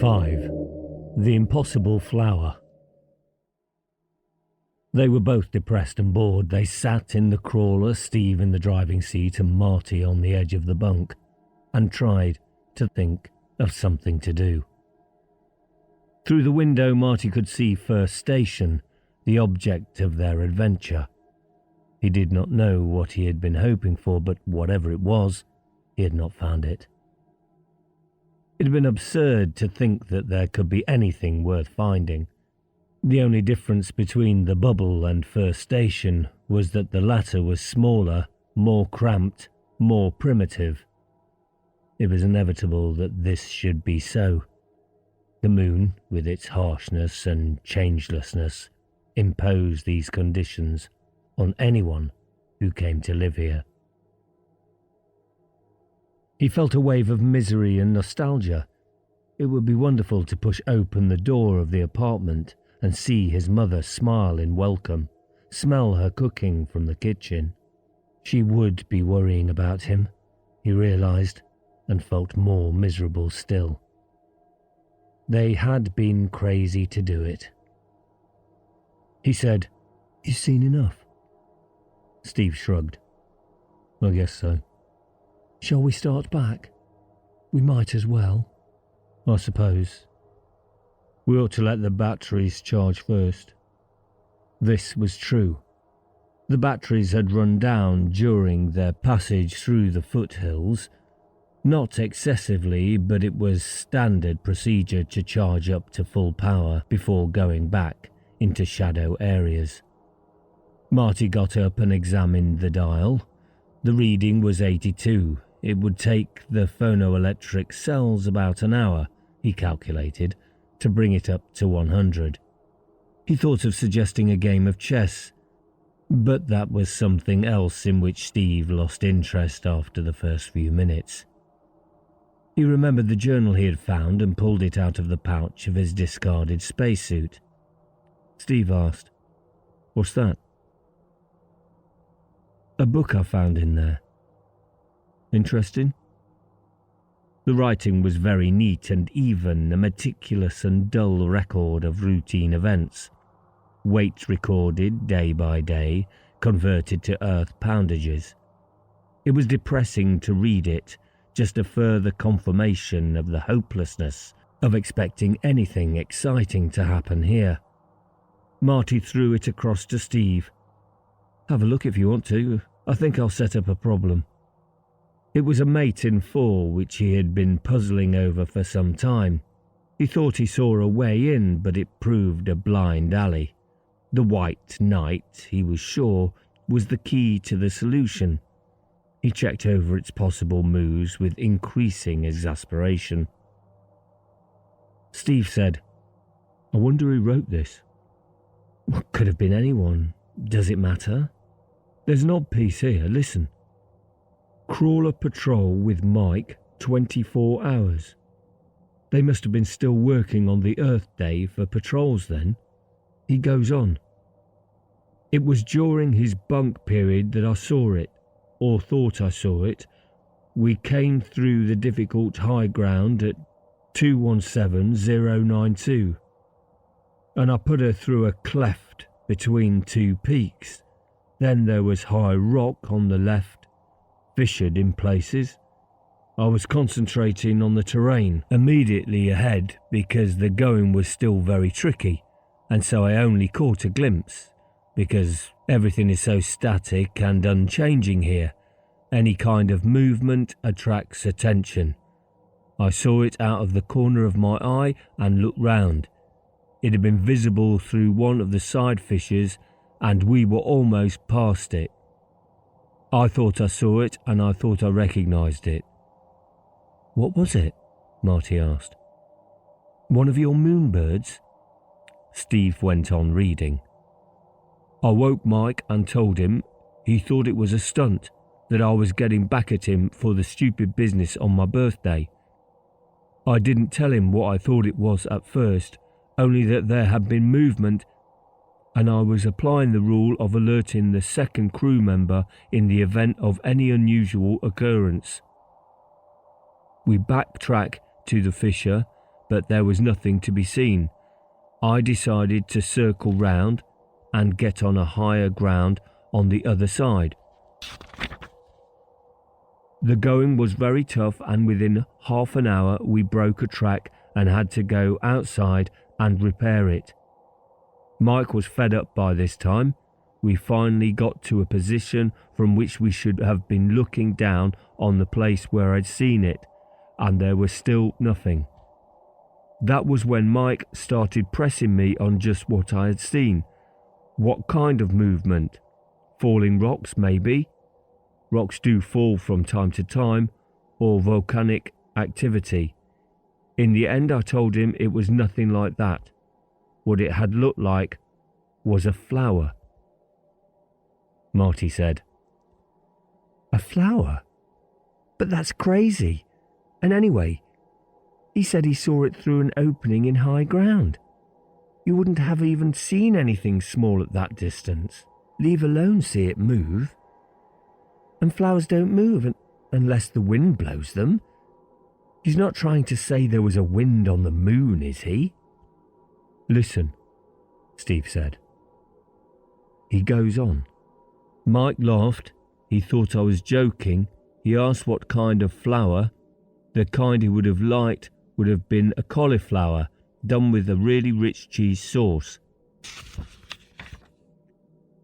5. The Impossible Flower. They were both depressed and bored. They sat in the crawler, Steve in the driving seat and Marty on the edge of the bunk, and tried to think of something to do. Through the window, Marty could see First Station, the object of their adventure. He did not know what he had been hoping for, but whatever it was, he had not found it. It had been absurd to think that there could be anything worth finding. The only difference between the bubble and First Station was that the latter was smaller, more cramped, more primitive. It was inevitable that this should be so. The moon, with its harshness and changelessness, imposed these conditions on anyone who came to live here. He felt a wave of misery and nostalgia. It would be wonderful to push open the door of the apartment and see his mother smile in welcome, smell her cooking from the kitchen. She would be worrying about him, he realized, and felt more miserable still. They had been crazy to do it. He said, "You've seen enough." Steve shrugged. "I guess so." "Shall we start back? We might as well." "I suppose. We ought to let the batteries charge first." This was true. The batteries had run down during their passage through the foothills. Not excessively, but it was standard procedure to charge up to full power before going back into shadow areas. Marty got up and examined the dial. The reading was 82. It would take the phonoelectric cells about an hour, he calculated, to bring it up to 100. He thought of suggesting a game of chess, but that was something else in which Steve lost interest after the first few minutes. He remembered the journal he had found and pulled it out of the pouch of his discarded spacesuit. Steve asked, "What's that?" "A book I found in there." "Interesting?" The writing was very neat and even, a meticulous and dull record of routine events. Weight recorded day by day, converted to earth poundages. It was depressing to read it, just a further confirmation of the hopelessness of expecting anything exciting to happen here. Marty threw it across to Steve. "Have a look if you want to. I think I'll set up a problem." It was a mate in 4 which he had been puzzling over for some time. He thought he saw a way in, but it proved a blind alley. The White Knight, he was sure, was the key to the solution. He checked over its possible moves with increasing exasperation. Steve said, "I wonder who wrote this." "Could have been anyone. Does it matter?" "There's an odd piece here. Listen. Crawler patrol with Mike, 24 hours. They must have been still working on the Earth Day for patrols then." He goes on. "It was during his bunk period that I saw it, or thought I saw it. We came through the difficult high ground at 217092, and I put her through a cleft between 2 peaks. Then there was high rock on the left, fissured in places. I was concentrating on the terrain immediately ahead because the going was still very tricky, and so I only caught a glimpse, because everything is so static and unchanging here. Any kind of movement attracts attention. I saw it out of the corner of my eye and looked round. It had been visible through one of the side fissures, and we were almost past it. I thought I saw it, and I thought I recognised it." "What was it?" Marty asked. "One of your moonbirds?" Steve went on reading. "I woke Mike and told him. He thought it was a stunt, that I was getting back at him for the stupid business on my birthday. I didn't tell him what I thought it was at first, only that there had been movement, and I was applying the rule of alerting the second crew member in the event of any unusual occurrence. We backtrack to the fissure, but there was nothing to be seen. I decided to circle round and get on a higher ground on the other side. The going was very tough, and within half an hour we broke a track and had to go outside and repair it. Mike was fed up by this time. We finally got to a position from which we should have been looking down on the place where I'd seen it, and there was still nothing. That was when Mike started pressing me on just what I had seen. What kind of movement? Falling rocks, maybe? Rocks do fall from time to time, or volcanic activity. In the end, I told him it was nothing like that. What it had looked like was a flower. Marty said. A flower? But that's crazy. And anyway, he said he saw it through an opening in high ground. You wouldn't have even seen anything small at that distance, leave alone see it move. And flowers don't move unless the wind blows them. He's not trying to say there was a wind on the moon, is he? Listen, Steve said. He goes on. Mike laughed. He thought I was joking. He asked what kind of flower. The kind he would have liked would have been a cauliflower done with a really rich cheese sauce.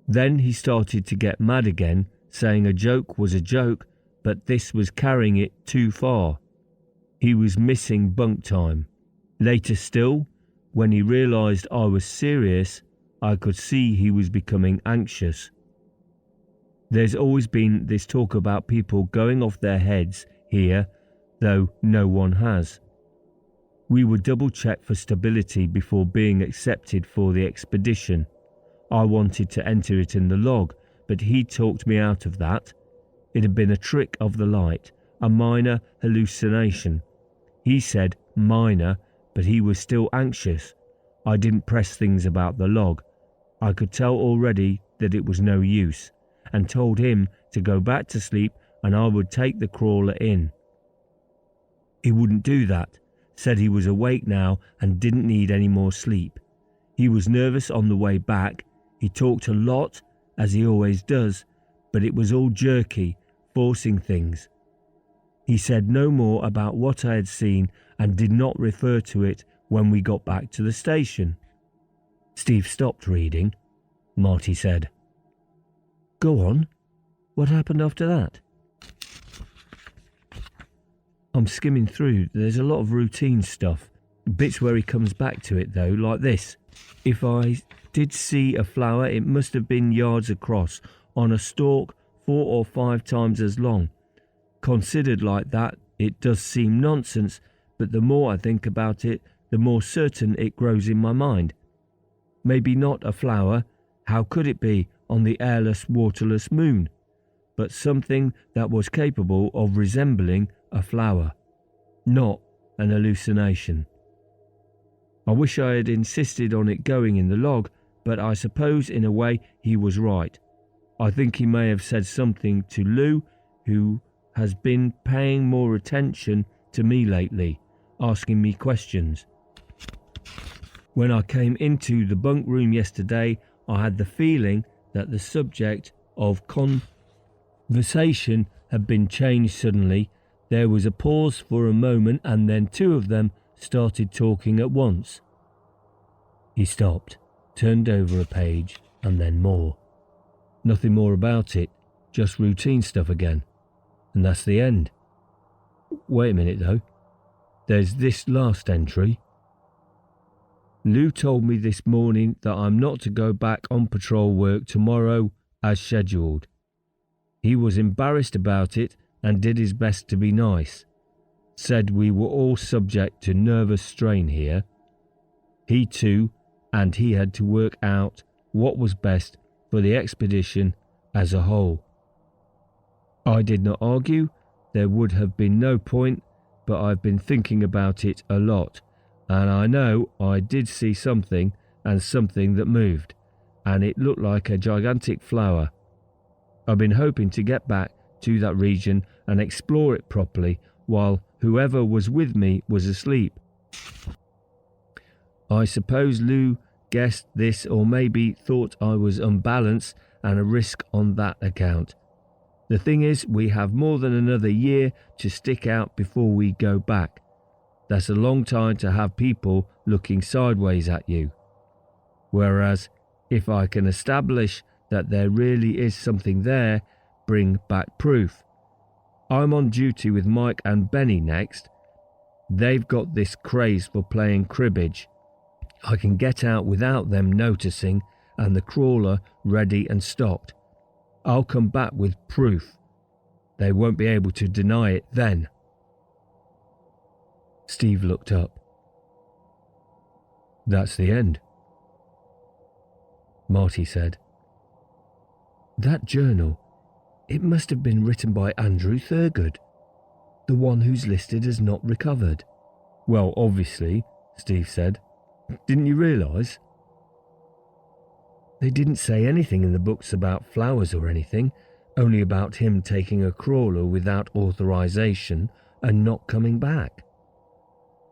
Then he started to get mad again, saying a joke was a joke, but this was carrying it too far. He was missing bunk time. Later still, when he realised I was serious, I could see he was becoming anxious. There's always been this talk about people going off their heads here, though no one has. We would double-check for stability before being accepted for the expedition. I wanted to enter it in the log, but he talked me out of that. It had been a trick of the light, a minor hallucination. He said minor, but he was still anxious. I didn't press things about the log. I could tell already that it was no use, and told him to go back to sleep and I would take the crawler in. He wouldn't do that, said he was awake now and didn't need any more sleep. He was nervous on the way back. He talked a lot, as he always does, but it was all jerky, forcing things. He said no more about what I had seen and did not refer to it when we got back to the station. Steve stopped reading. Marty said, Go on. What happened after that? I'm skimming through. There's a lot of routine stuff. Bits where he comes back to it though, like this. If I did see a flower, it must have been yards across, on a stalk 4 or 5 times as long. Considered like that, it does seem nonsense, but the more I think about it, the more certain it grows in my mind. Maybe not a flower, how could it be on the airless, waterless moon? But something that was capable of resembling a flower, not an hallucination. I wish I had insisted on it going in the log, but I suppose in a way he was right. I think he may have said something to Lou, who has been paying more attention to me lately, asking me questions. When I came into the bunk room yesterday, I had the feeling that the subject of conversation had been changed suddenly. There was a pause for a moment and then 2 of them started talking at once. He stopped, turned over a page and then more. Nothing more about it, just routine stuff again. And that's the end. Wait a minute though. There's this last entry. Lou told me this morning that I'm not to go back on patrol work tomorrow as scheduled. He was embarrassed about it and did his best to be nice. Said we were all subject to nervous strain here. He too, and he had to work out what was best for the expedition as a whole. I did not argue. There would have been no point, but I've been thinking about it a lot, and I know I did see something, and something that moved, and it looked like a gigantic flower. I've been hoping to get back to that region and explore it properly while whoever was with me was asleep. I suppose Lou guessed this, or maybe thought I was unbalanced and a risk on that account. The thing is, we have more than another year to stick out before we go back. That's a long time to have people looking sideways at you. Whereas, if I can establish that there really is something there, bring back proof. I'm on duty with Mike and Benny next. They've got this craze for playing cribbage. I can get out without them noticing, and the crawler ready and stocked. I'll come back with proof. They won't be able to deny it then. Steve looked up. That's the end, Marty said. That journal, it must have been written by Andrew Thurgood, the one who's listed as not recovered. Well, obviously, Steve said. Didn't you realise? They didn't say anything in the books about flowers or anything, only about him taking a crawler without authorization and not coming back.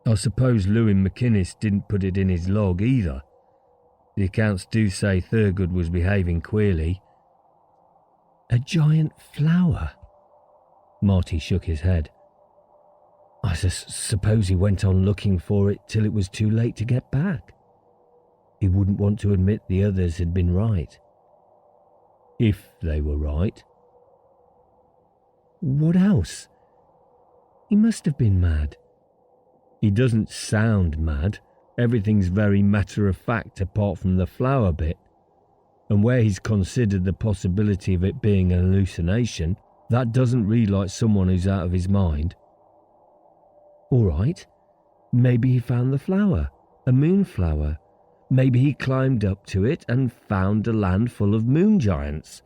I suppose Lewin McInnes didn't put it in his log either. The accounts do say Thurgood was behaving queerly. A giant flower? Marty shook his head. I suppose he went on looking for it till it was too late to get back. He wouldn't want to admit the others had been right. If they were right. What else? He must have been mad. He doesn't sound mad. Everything's very matter-of-fact apart from the flower bit. And where he's considered the possibility of it being an hallucination, that doesn't read like someone who's out of his mind. All right, maybe he found the flower, a moonflower. Maybe he climbed up to it and found a land full of moon giants.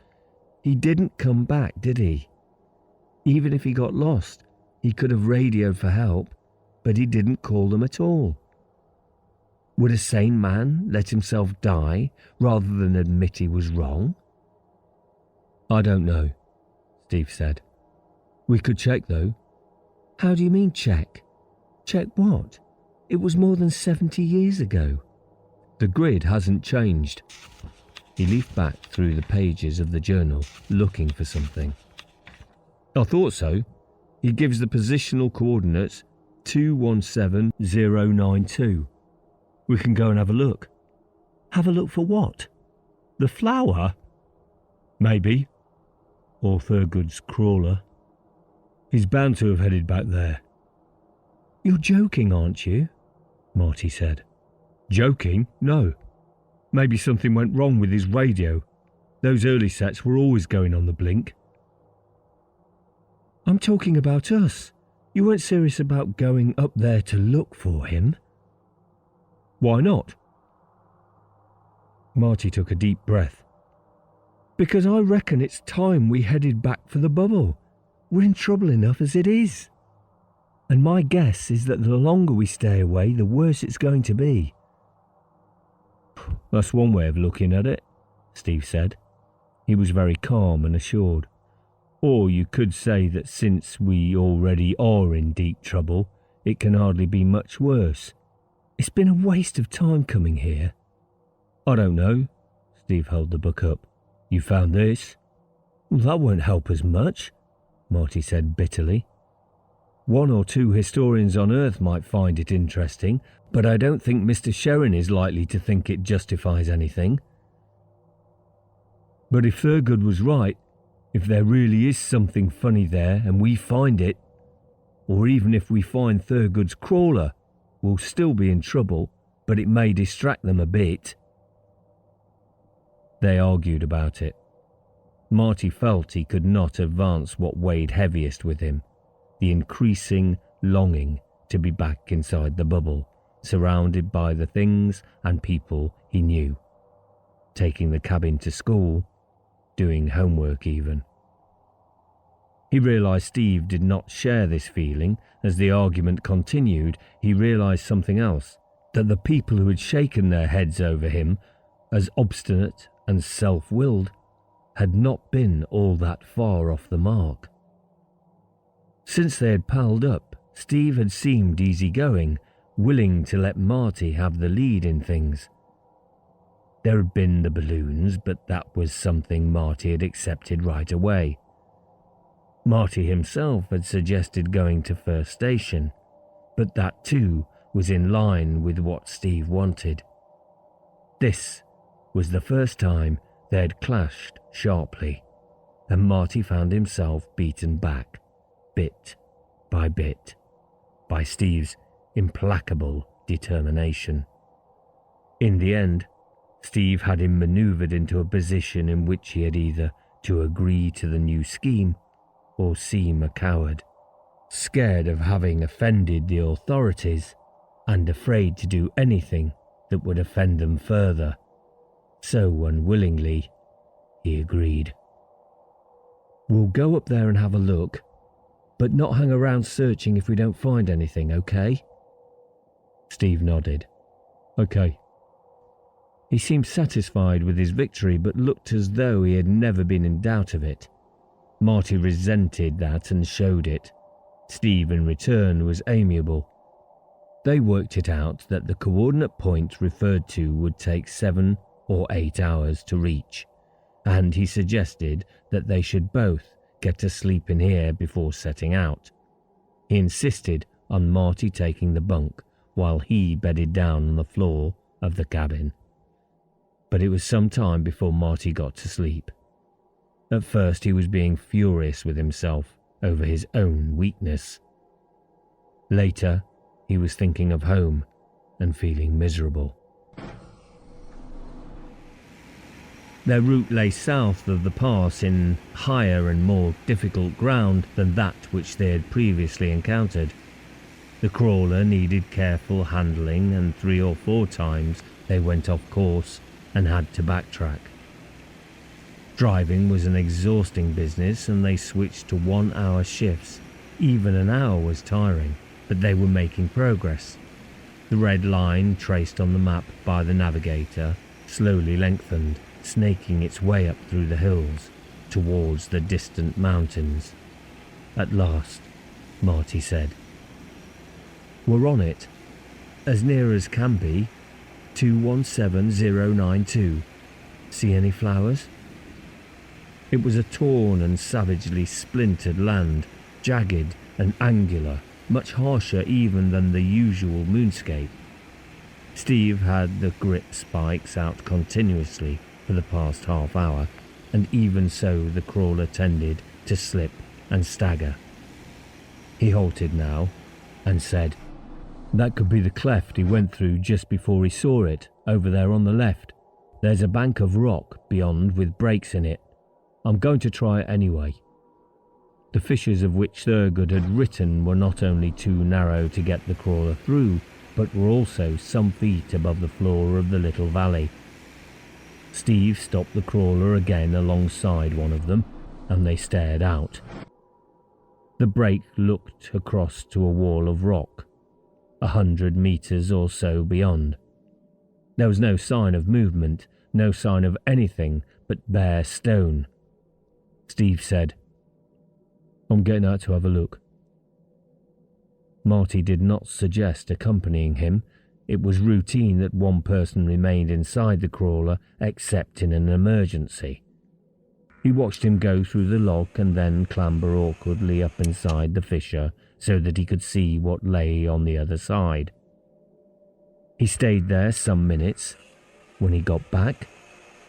He didn't come back, did he? Even if he got lost, he could have radioed for help, but he didn't call them at all. Would a sane man let himself die rather than admit he was wrong? I don't know, Steve said. We could check though. How do you mean check? Check what? It was more than 70 years ago. The grid hasn't changed. He leafed back through the pages of the journal, looking for something. I thought so. He gives the positional coordinates 217092. We can go and have a look. Have a look for what? The flower? Maybe. Or Thurgood's crawler. He's bound to have headed back there. You're joking, aren't you? Marty said. Joking? No. Maybe something went wrong with his radio. Those early sets were always going on the blink. I'm talking about us. You weren't serious about going up there to look for him? Why not? Marty took a deep breath. Because I reckon it's time we headed back for the bubble. We're in trouble enough as it is. And my guess is that the longer we stay away, the worse it's going to be. That's one way of looking at it, Steve said. He was very calm and assured. Or you could say that since we already are in deep trouble, it can hardly be much worse. It's been a waste of time coming here. I don't know. Steve held the book up. You found this? Well, that won't help us much, Marty said bitterly. One or two historians on Earth might find it interesting, but I don't think Mr. Sherrin is likely to think it justifies anything. But if Thurgood was right, if there really is something funny there and we find it, or even if we find Thurgood's crawler, we'll still be in trouble, but it may distract them a bit. They argued about it. Marty felt he could not advance what weighed heaviest with him, the increasing longing to be back inside the bubble, surrounded by the things and people he knew, taking the cabin to school, doing homework even. He realised Steve did not share this feeling. As the argument continued, he realised something else, that the people who had shaken their heads over him as obstinate and self-willed had not been all that far off the mark. Since they had palled up, Steve had seemed easygoing, willing to let Marty have the lead in things. There had been the balloons, but that was something Marty had accepted right away. Marty himself had suggested going to First Station, but that too was in line with what Steve wanted. This was the first time they had clashed sharply, and Marty found himself beaten back, bit by Steve's implacable determination. In the end, Steve had him maneuvered into a position in which he had either to agree to the new scheme or seem a coward, scared of having offended the authorities and afraid to do anything that would offend them further. So unwillingly, he agreed. "We'll go up there and have a look, but not hang around searching if we don't find anything, okay?" Steve nodded. "Okay." He seemed satisfied with his victory, but looked as though he had never been in doubt of it. Marty resented that and showed it. Steve, in return, was amiable. They worked it out that the coordinate point referred to would take 7 or 8 hours to reach, and he suggested that they should both get to sleep in here before setting out. He insisted on Marty taking the bunk while he bedded down on the floor of the cabin. But it was some time before Marty got to sleep. At first he was being furious with himself over his own weakness. Later, he was thinking of home and feeling miserable. Their route lay south of the pass in higher and more difficult ground than that which they had previously encountered. The crawler needed careful handling, and 3 or 4 times they went off course and had to backtrack. Driving was an exhausting business, and they switched to 1-hour shifts. Even an hour was tiring, but they were making progress. The red line traced on the map by the navigator slowly lengthened, snaking its way up through the hills towards the distant mountains. At last, Marty said, "We're on it. As near as can be. 217092. See any flowers?" It was a torn and savagely splintered land, jagged and angular, much harsher even than the usual moonscape. Steve had the grip spikes out continuously for the past half hour, and even so the crawler tended to slip and stagger. He halted now and said, "That could be the cleft he went through just before he saw it, over there on the left. There's a bank of rock beyond with breaks in it. I'm going to try it anyway." The fissures of which Thurgood had written were not only too narrow to get the crawler through, but were also some feet above the floor of the little valley. Steve stopped the crawler again alongside one of them, and they stared out. The break looked across to a wall of rock, 100 meters or so beyond. There was no sign of movement, no sign of anything but bare stone. Steve said, "I'm getting out to have a look." Marty did not suggest accompanying him. It was routine that one person remained inside the crawler except in an emergency. He watched him go through the lock and then clamber awkwardly up inside the fissure so that he could see what lay on the other side. He stayed there some minutes. When he got back,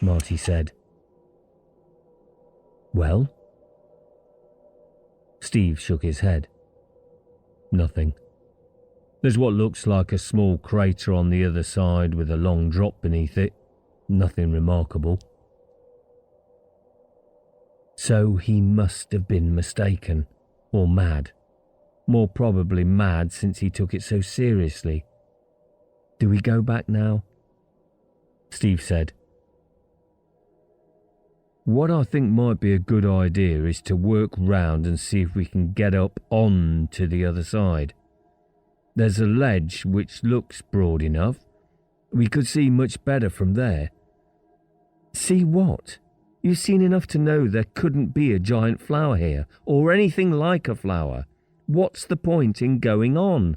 Marty said, "Well?" Steve shook his head. "Nothing. There's what looks like a small crater on the other side with a long drop beneath it. Nothing remarkable." So he must have been mistaken, or mad. More probably mad, since he took it so seriously. "Do we go back now?" Steve said, "What I think might be a good idea is to work round and see if we can get up on to the other side. There's a ledge which looks broad enough. We could see much better from there." "See what? You've seen enough to know there couldn't be a giant flower here, or anything like a flower. What's the point in going on?"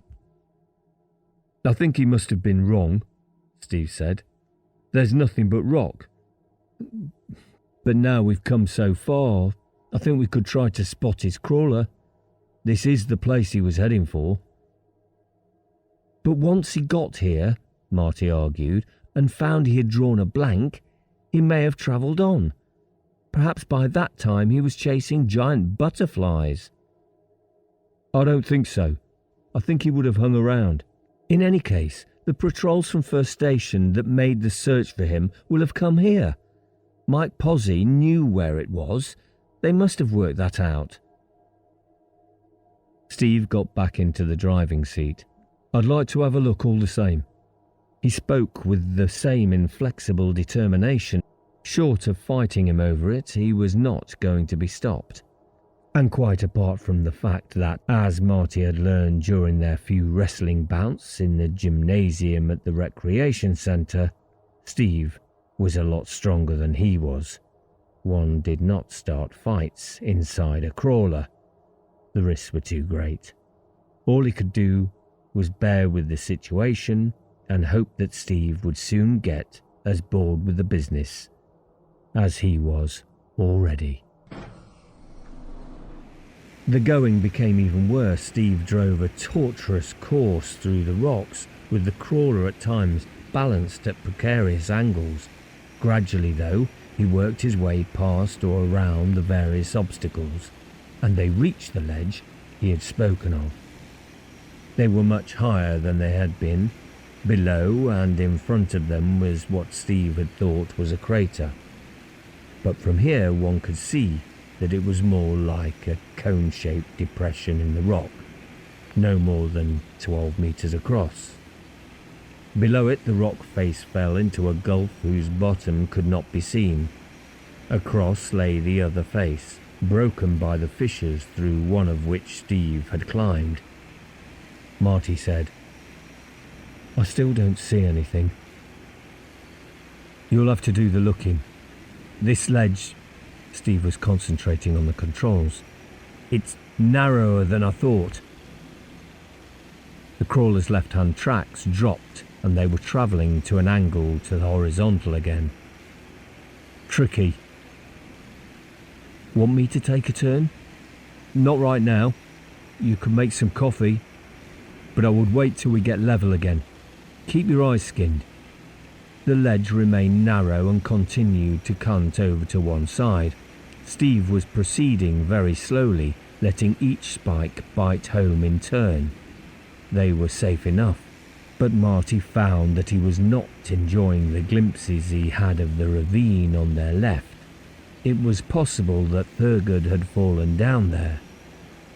"I think he must have been wrong," Steve said. "There's nothing but rock. But now we've come so far, I think we could try to spot his crawler. This is the place he was heading for." "But once he got here," Marty argued, "and found he had drawn a blank, he may have travelled on. Perhaps by that time he was chasing giant butterflies." "I don't think so. I think he would have hung around. In any case, the patrols from First Station that made the search for him will have come here. Mike Pozzi knew where it was. They must have worked that out." Steve got back into the driving seat. "I'd like to have a look all the same." He spoke with the same inflexible determination. Short of fighting him over it, he was not going to be stopped. And quite apart from the fact that, as Marty had learned during their few wrestling bouts in the gymnasium at the recreation centre, Steve was a lot stronger than he was. One did not start fights inside a crawler. The risks were too great. All he could do was bear with the situation and hope that Steve would soon get as bored with the business as he was already. The going became even worse. Steve drove a tortuous course through the rocks, with the crawler at times balanced at precarious angles. Gradually, though, he worked his way past or around the various obstacles, and they reached the ledge he had spoken of. They were much higher than they had been. Below and in front of them was what Steve had thought was a crater. But from here one could see that it was more like a cone-shaped depression in the rock, no more than 12 meters across. Below it, the rock face fell into a gulf whose bottom could not be seen. Across lay the other face, broken by the fissures through one of which Steve had climbed. Marty said, "I still don't see anything." "You'll have to do the looking. This ledge..." Steve was concentrating on the controls. "It's narrower than I thought." The crawler's left-hand tracks dropped and they were travelling to an angle to the horizontal again. "Tricky." "Want me to take a turn?" "Not right now. You can make some coffee, but I would wait till we get level again. Keep your eyes skinned." The ledge remained narrow and continued to cunt over to one side. Steve was proceeding very slowly, letting each spike bite home in turn. They were safe enough, but Marty found that he was not enjoying the glimpses he had of the ravine on their left. It was possible that Thurgood had fallen down there.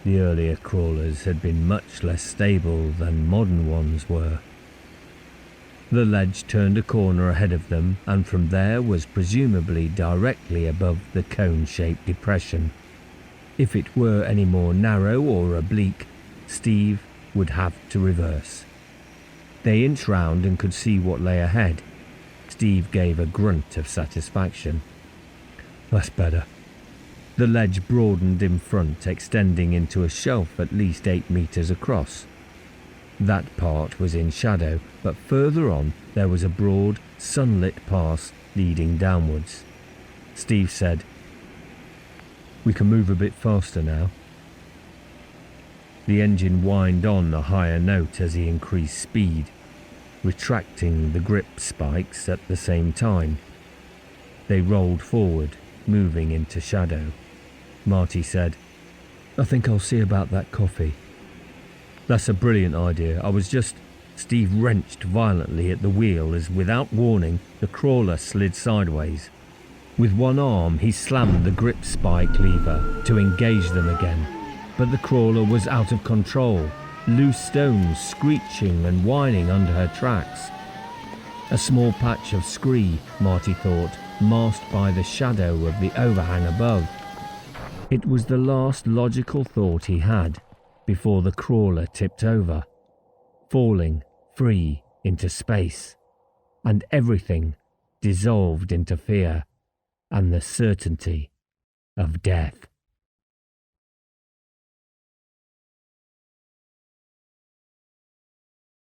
The earlier crawlers had been much less stable than modern ones were. The ledge turned a corner ahead of them, and from there was presumably directly above the cone-shaped depression. If it were any more narrow or oblique, Steve would have to reverse. They inched round and could see what lay ahead. Steve gave a grunt of satisfaction. "That's better." The ledge broadened in front, extending into a shelf at least 8 meters across. That part was in shadow, but further on there was a broad, sunlit pass leading downwards. Steve said, "We can move a bit faster now." The engine whined on a higher note as he increased speed, retracting the grip spikes at the same time. They rolled forward, moving into shadow. Marty said, "I think I'll see about that coffee." "That's a brilliant idea. I was just..." Steve wrenched violently at the wheel as, without warning, the crawler slid sideways. With one arm, he slammed the grip spike lever to engage them again, but the crawler was out of control, loose stones screeching and whining under her tracks. A small patch of scree, Marty thought, masked by the shadow of the overhang above. It was the last logical thought he had before the crawler tipped over, falling free into space, and everything dissolved into fear and the certainty of death.